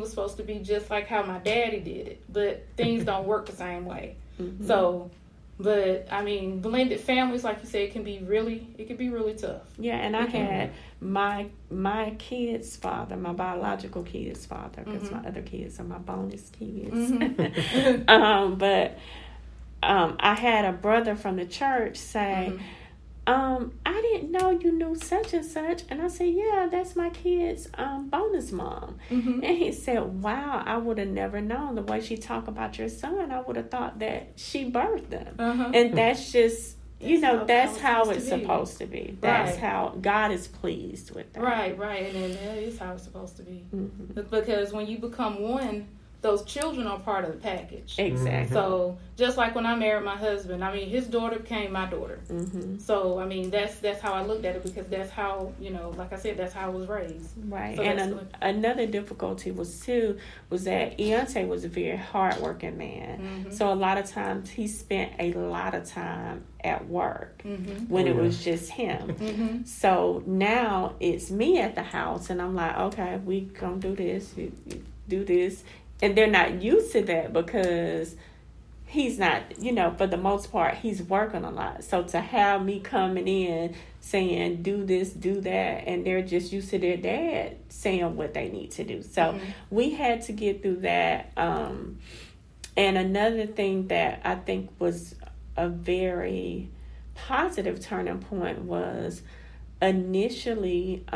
was supposed to be just like how my daddy did it, but things don't work the same way. Mm-hmm. So, but I mean, blended families, like you said, it can be really tough. Yeah, and I had my kid's father, my biological kid's father, because my other kids are my bonus kids. But I had a brother from the church say, I didn't know you knew such and such. And I said, yeah, that's my kid's bonus mom. And he said, wow, I would have never known. The way she talked about your son, I would have thought that she birthed them. And that's just, that's how it's supposed to be. That's how God is pleased with that. Right. And that is how it's supposed to be. Because when you become one, those children are part of the package. Exactly. So just like when I married my husband, I mean, his daughter became my daughter. So I mean, that's how I looked at it, because that's how, like I said, that's how I was raised. Right. So and another difficulty was that Eontae was a very hardworking man. So a lot of times he spent a lot of time at work when it was just him. So now it's me at the house, and I'm like, okay, we gonna do this, you do this. And they're not used to that because he's not, for the most part, he's working a lot. So to have me coming in saying, do this, do that, and they're just used to their dad saying what they need to do. So we had to get through that. And another thing that I think was a very positive turning point was initially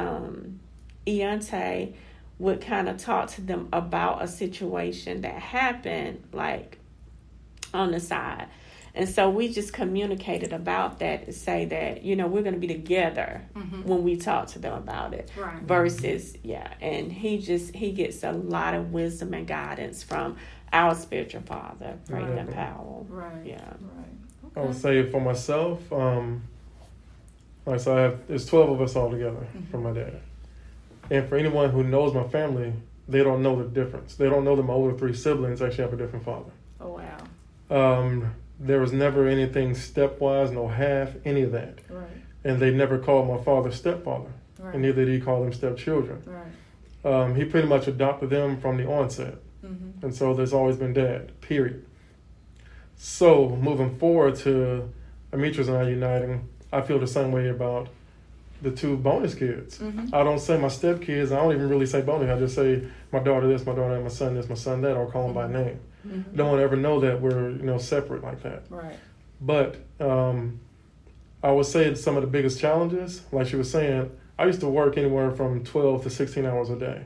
Eontae would kind of talk to them about a situation that happened, like, on the side. And so we just communicated about that to say that, we're going to be together when we talk to them about it. Right. Versus, and he gets a lot of wisdom and guidance from our spiritual father, Franklin Powell. Right. Yeah. Right. I would say for myself, there's 12 of us all together from my dad. And for anyone who knows my family, they don't know the difference. They don't know that my older 3 siblings actually have a different father. Oh, wow. There was never anything stepwise, no half, any of that. Right. And they never called my father stepfather. Right. And neither did he call them stepchildren. Right. He pretty much adopted them from the onset. And so there's always been dad, period. So moving forward to Amitrice and I uniting, I feel the same way about the 2 bonus kids. I don't say my stepkids. I don't even really say bonus. I just say my daughter this, my daughter that, my son this, my son that, or call them by name. Don't want to ever know that we're separate like that. Right. But I would say some of the biggest challenges, like she was saying, I used to work anywhere from 12 to 16 hours a day.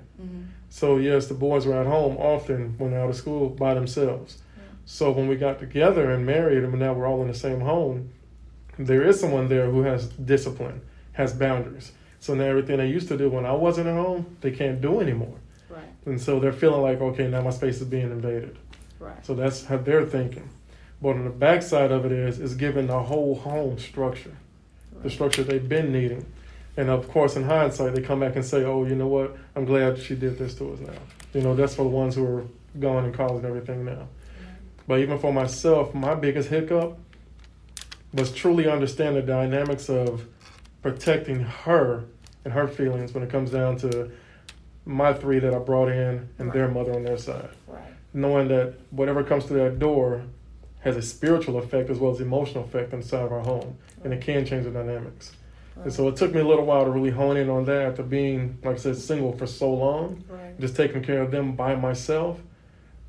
So yes, the boys were at home often when they're out of school by themselves. So when we got together and married, and now we're all in the same home, there is someone there who has discipline, has boundaries. So now everything they used to do when I wasn't at home, they can't do anymore. Right. And so they're feeling like, okay, now my space is being invaded. Right. So that's how they're thinking. But on the backside of it is giving the whole home structure, the structure they've been needing. And of course, in hindsight, they come back and say, oh, you know what? I'm glad she did this to us now. That's for the ones who are going to college and everything now. But even for myself, my biggest hiccup was truly understand the dynamics of protecting her and her feelings when it comes down to my 3 that I brought in and their mother on their side. Right. Knowing that whatever comes through that door has a spiritual effect as well as emotional effect inside of our home. And it can change the dynamics. And so it took me a little while to really hone in on that, to being, like I said, single for so long, just taking care of them by myself,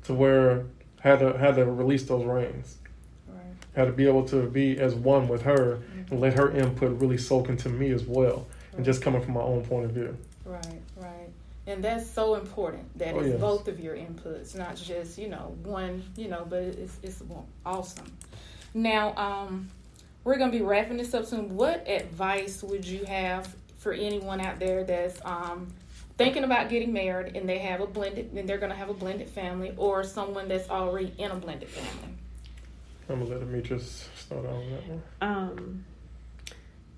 to where I had to release those reins. Had to be able to be as one with her and let her input really soak into me as well, and just coming from my own point of view. Right. And that's so important, that it's both of your inputs, not just, one, but it's awesome. Now, we're going to be wrapping this up soon. What advice would you have for anyone out there that's thinking about getting married and they're going to have a blended family, or someone that's already in a blended family? I'm going to let Amitrice start on that one.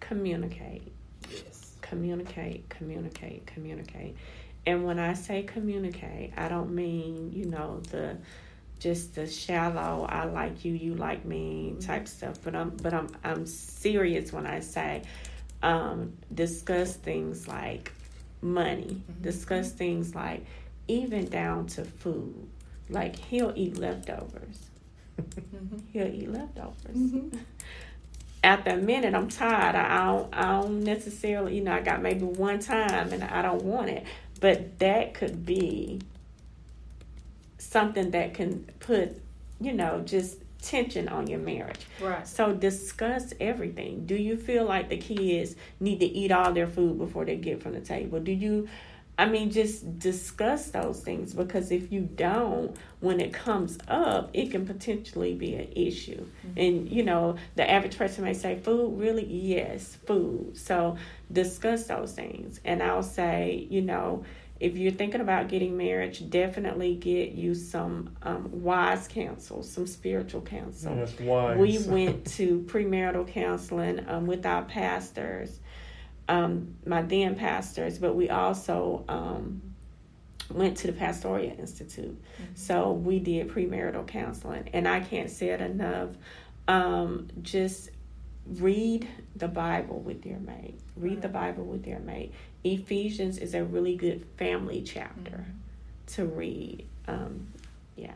Communicate. Yes. Communicate. And when I say communicate, I don't mean, just the shallow, I like you, you like me type stuff. But I'm serious when I say discuss things like money. Discuss things like even down to food. Like, he'll eat leftovers. He'll eat leftovers. After a minute, I'm tired. I don't necessarily, I got maybe one time and I don't want it. But that could be something that can put, just tension on your marriage. Right. So discuss everything. Do you feel like the kids need to eat all their food before they get from the table? Just discuss those things, because if you don't, when it comes up, it can potentially be an issue. And, the average person may say, food, really? Yes, food. So discuss those things. And I'll say, if you're thinking about getting married, definitely get you some wise counsel, some spiritual counsel. Yes, wise. We went to premarital counseling with our pastors. My then pastors, but we also went to the Pastoral Institute. So we did premarital counseling, and I can't say it enough. Just read the Bible with your mate. Read the Bible with your mate. Ephesians is a really good family chapter to read. Yeah.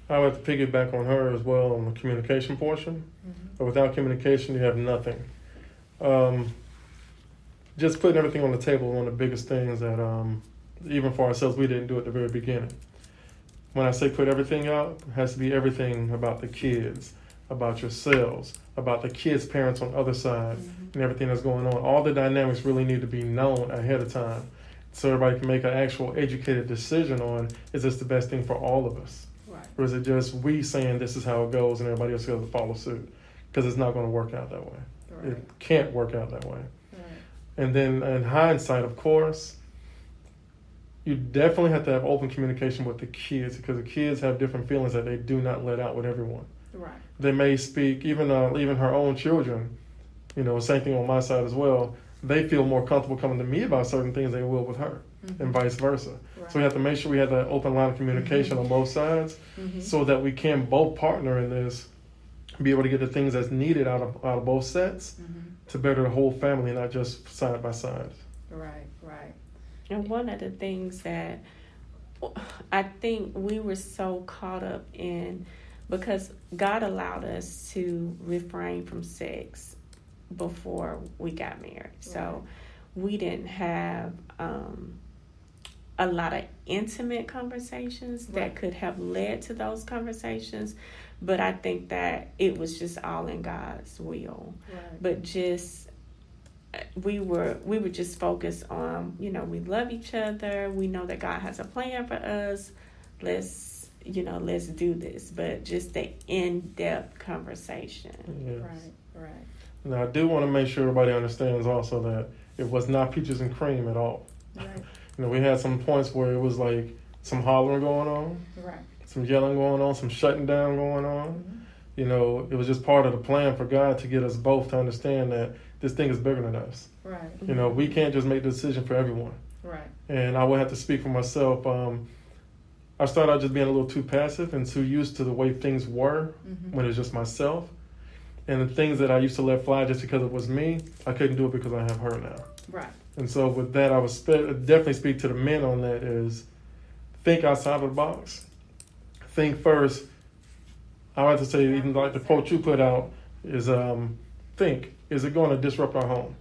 I would have to piggyback on her as well on the communication portion. But without communication, you have nothing. Just putting everything on the table, one of the biggest things that even for ourselves, we didn't do at the very beginning. When I say put everything out, it has to be everything about the kids, about yourselves, about the kids' parents on the other side, and everything that's going on. All the dynamics really need to be known ahead of time, so everybody can make an actual educated decision on, is this the best thing for all of us? Right. Or is it just we saying this is how it goes and everybody else has to follow suit? Because it's not going to work out that way. Right. It can't work out that way. Right. And then in hindsight, of course, you definitely have to have open communication with the kids, because the kids have different feelings that they do not let out with everyone. Right. They may speak, even her own children, same thing on my side as well. They feel more comfortable coming to me about certain things than they will with her, and vice versa. Right. So we have to make sure we have that open line of communication on both sides, so that we can both partner in this, be able to get the things that's needed out of both sets to better the whole family, not just side by side. Right, right. And one of the things that I think we were so caught up in, because God allowed us to refrain from sex before we got married. Right. So we didn't have a lot of intimate conversations that could have led to those conversations. But I think that it was just all in God's will. Right. But we were just focused on, we love each other. We know that God has a plan for us. Let's do this. But just the in-depth conversation. Yes. Right. Now, I do want to make sure everybody understands also that it was not peaches and cream at all. Right. We had some points where it was like some hollering going on. Right. Some yelling going on, some shutting down going on. It was just part of the plan for God to get us both to understand that this thing is bigger than us. Right. We can't just make the decision for everyone. Right. And I would have to speak for myself. I started out just being a little too passive and too used to the way things were when it was just myself. And the things that I used to let fly just because it was me, I couldn't do it because I have her now. Right. And so with that, I would definitely speak to the men on that is think outside of the box. Think first. I would have to say, even like the quote you put out is think, is it going to disrupt our home?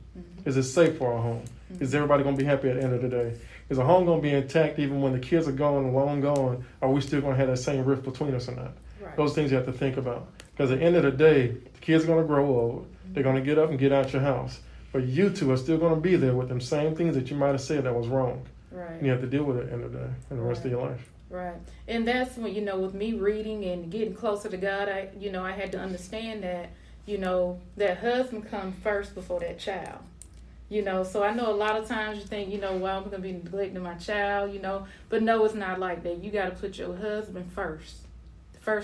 Is it safe for our home? Is everybody going to be happy at the end of the day? Is the home going to be intact even when the kids are gone, long gone? Are we still going to have that same rift between us or not? Right. Those things you have to think about. Because at the end of the day, the kids are going to grow old. They're going to get up and get out your house. But you two are still going to be there with them same things that you might have said that was wrong. Right. And you have to deal with it at the end of the day and the rest of your life. Right. And that's when, with me reading and getting closer to God, I had to understand that, that husband comes first before that child. So I know a lot of times you think, I'm going to be neglecting my child, but no, it's not like that. You got to put your husband first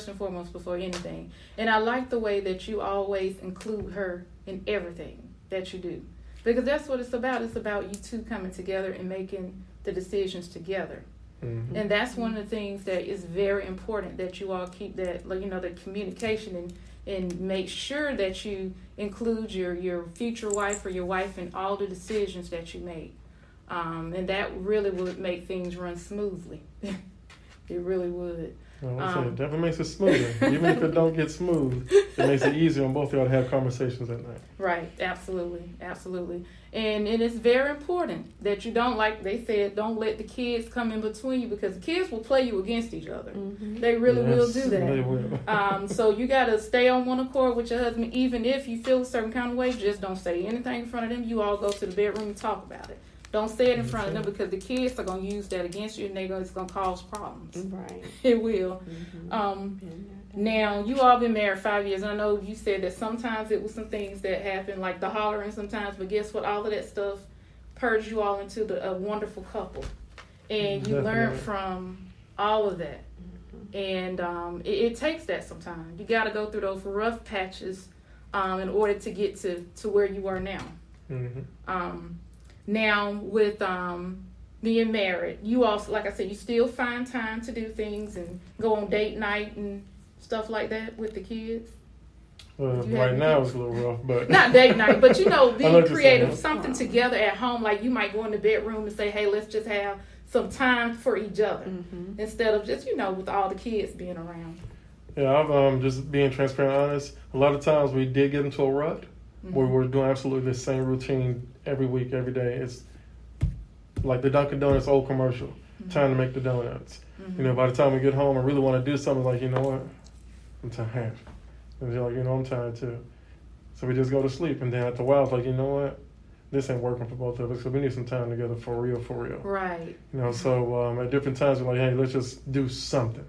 and foremost before anything. And I like the way that you always include her in everything that you do, because that's what it's about. It's about you two coming together and making the decisions together. And that's one of the things that is very important, that you all keep that, the communication and make sure that you include your future wife or your wife in all the decisions that you make. And that really would make things run smoothly. It really would. Well, it definitely makes it smoother. Even if it don't get smooth, it makes it easier on both of y'all to have conversations at night. Right, absolutely. And it is very important that you don't, like they said, don't let the kids come in between you, because the kids will play you against each other. Mm-hmm. They really will do that. They will. So you got to stay on one accord with your husband. Even if you feel a certain kind of way, just don't say anything in front of them. You all go to the bedroom and talk about it. Don't say it in front of them, because the kids are going to use that against you, and it's going to cause problems. Right. It will. Mm-hmm. Now, you all been married 5 years, and I know you said that sometimes it was some things that happened, like the hollering sometimes, but guess what? All of that stuff purged you all into a wonderful couple. And you learned from all of that. Mm-hmm. And it takes that sometimes. You got to go through those rough patches in order to get to where you are now. Mm-hmm. Now, with being married, you also, like I said, you still find time to do things and go on date night and stuff like that with the kids? Right now it's a little rough, but... Not date night, but being creative, something together at home, like you might go in the bedroom and say, hey, let's just have some time for each other, instead of just, with all the kids being around. Yeah, I've just being transparent and honest, a lot of times we did get into a rut where we're doing absolutely the same routine every week, every day. It's like the Dunkin' Donuts old commercial, time to make the donuts. By the time we get home and really want to do something, like, you know what, I'm tired. And they're like, I'm tired too. So we just go to sleep. And then after a while, it's like, you know what, this ain't working for both of us, so we need some time together for real. Right. So at different times we're like, hey, let's just do something.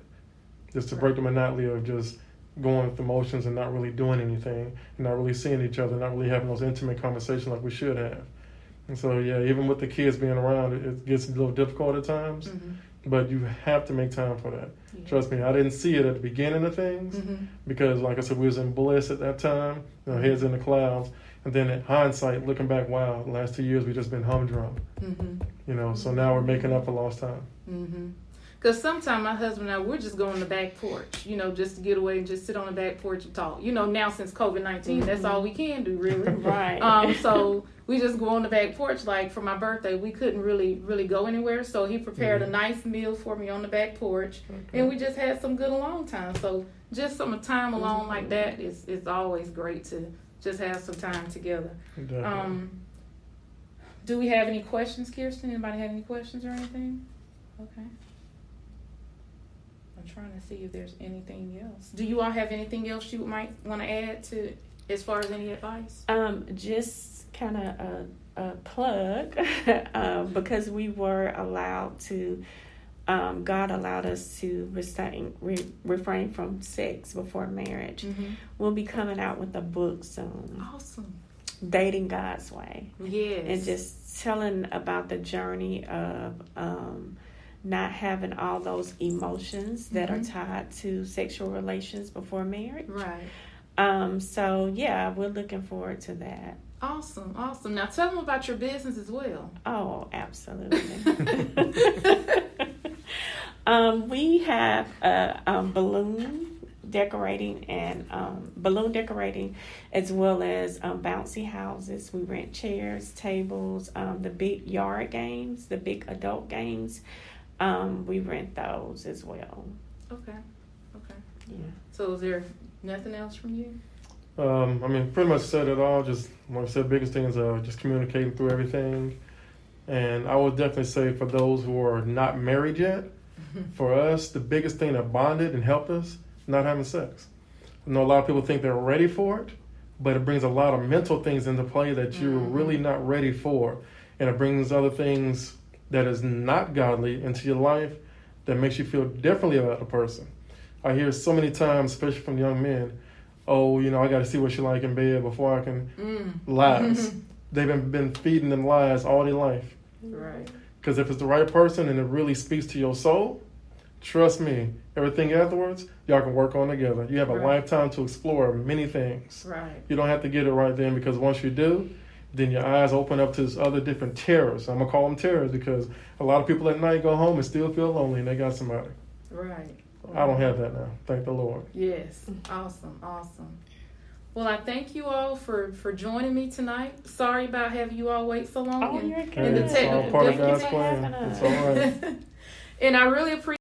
Just to break the monotony of just going through motions and not really doing anything, and not really seeing each other, not really having those intimate conversations like we should have. And so, yeah, even with the kids being around, it gets a little difficult at times, but you have to make time for that. Yeah. Trust me, I didn't see it at the beginning of things because, like I said, we was in bliss at that time, heads in the clouds. And then in hindsight, looking back, wow, the last 2 years we just been humdrum. So now we're making up for lost time. Because sometimes my husband and I, we're just going on the back porch, just to get away and just sit on the back porch and talk. Now since COVID-19, that's all we can do, really. Right. So we just go on the back porch. Like for my birthday, we couldn't really go anywhere. So he prepared a nice meal for me on the back porch. Okay. And we just had some good alone time. So just some time alone like that is always great to just have some time together. Do we have any questions, Kirsten? Anybody have any questions or anything? Okay. I'm trying to see if there's anything else. Do you all have anything else you might want to add to as far as any advice? Just kind of a plug because we were allowed to, God allowed us to refrain from sex before marriage. We'll be coming out with a book soon. Awesome. Dating God's Way. Yes. And just telling about the journey of not having all those emotions that are tied to sexual relations before marriage. Right. So, yeah, we're looking forward to that. Awesome. Now, tell them about your business as well. Oh, absolutely. We have balloon decorating as well as bouncy houses. We rent chairs, tables, the big yard games, the big adult games. We rent those as well. Okay. Yeah. So is there nothing else from you? Pretty much said it all. Just like I said, biggest thing is just communicating through everything. And I would definitely say for those who are not married yet, for us, the biggest thing that bonded and helped us, not having sex. I know a lot of people think they're ready for it, but it brings a lot of mental things into play that you're really not ready for. And it brings other things that is not godly into your life that makes you feel differently about a person. I hear so many times, especially from young men, I got to see what she like in bed before I can lies. They've been feeding them lies all their life. Right. Because if it's the right person and it really speaks to your soul, trust me, everything afterwards, y'all can work on together. You have a lifetime to explore many things. Right. You don't have to get it right then, because once you do, then your eyes open up to this other different terrors. I'm going to call them terrors because a lot of people at night go home and still feel lonely and they got somebody. Right. I don't have that now. Thank the Lord. Yes. Awesome. Well, I thank you all for joining me tonight. Sorry about having you all wait so long. Oh, you're good. And the It's all technical part of difficulties. God's plan. It's all right. And I really appreciate